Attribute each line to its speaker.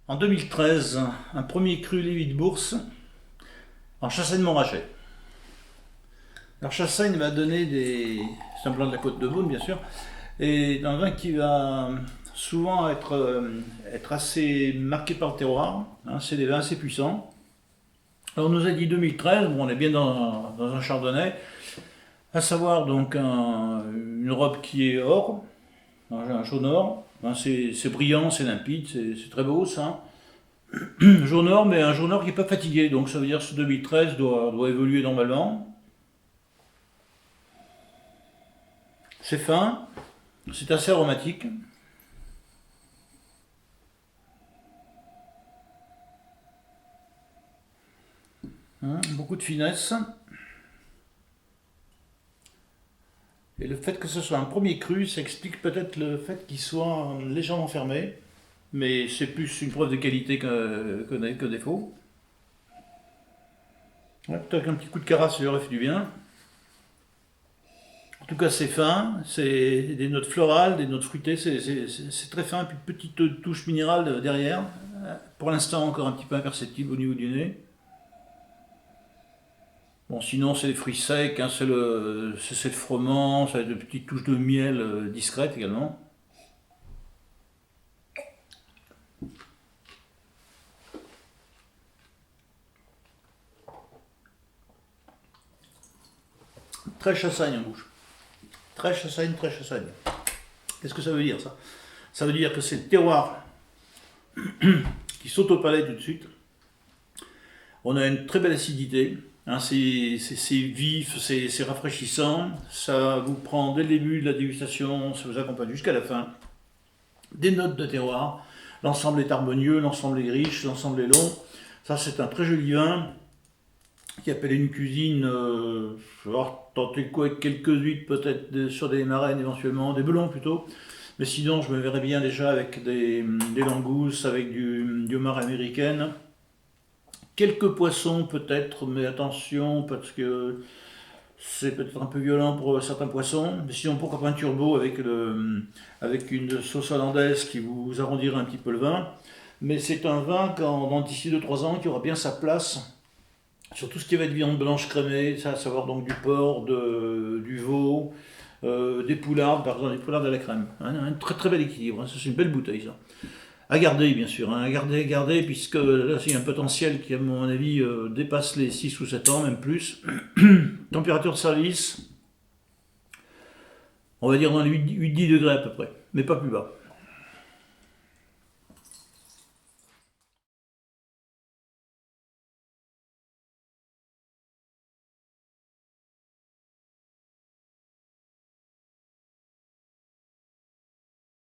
Speaker 1: En 2013, un premier cru Lévis de Bourse en Chassagne-Montrachet. Alors Chassagne va donner des... C'est un blanc de la côte de Beaune bien sûr, et un vin qui va souvent être assez marqué par le terroir, hein, c'est des vins assez puissants. Alors on nous a dit 2013, bon, on est bien dans un chardonnay, à savoir donc une robe qui est or, un jaune or, hein, c'est brillant, c'est limpide, c'est très beau ça. Jaune or, mais un jaune or qui n'est pas fatigué, donc ça veut dire que ce 2013 doit évoluer normalement. C'est fin, c'est assez aromatique. Hein, beaucoup de finesse. Et le fait que ce soit un premier cru, ça explique peut-être le fait qu'il soit légèrement fermé. Mais c'est plus une preuve de qualité que défaut. Ouais, peut-être qu'un petit coup de carasse, ça lui aurait fait du bien. En tout cas, c'est fin, c'est des notes florales, des notes fruitées, c'est très fin, puis une petite touche minérale derrière. Pour l'instant, encore un petit peu imperceptible au niveau du nez. Bon, sinon, c'est des fruits secs, hein, c'est le froment, ça a des petites touches de miel discrètes également. Très chassagne en bouche. Très chassagne, très chassagne. Qu'est-ce que ça veut dire ça? Ça veut dire que c'est le terroir qui saute au palais tout de suite. On a une très belle acidité, hein, c'est vif, c'est rafraîchissant, ça vous prend dès le début de la dégustation, ça vous accompagne jusqu'à la fin. Des notes de terroir, l'ensemble est harmonieux, l'ensemble est riche, l'ensemble est long. Ça c'est un très joli vin qui appelle une cuisine, je vais tenter quoi avec quelques huîtres peut-être sur des marraines éventuellement, des belons plutôt. Mais sinon je me verrais bien déjà avec des langoustes, avec du homard américaine. Quelques poissons peut-être, mais attention parce que c'est peut-être un peu violent pour certains poissons. Mais sinon pourquoi pas un turbo avec une sauce hollandaise qui vous arrondira un petit peu le vin. Mais c'est un vin d'ici 2-3 ans qui aura bien sa place sur tout ce qui va être viande blanche crémée, ça à savoir donc du porc, du veau, des poulardes, par exemple des poulardes à la crème. Un très très bel équilibre, hein. C'est une belle bouteille ça. À garder, bien sûr, hein, à garder, puisque là, c'est un potentiel qui, à mon avis, dépasse les 6 ou 7 ans, même plus. Température de service, on va dire dans les 8-10 degrés à peu près, mais pas plus bas.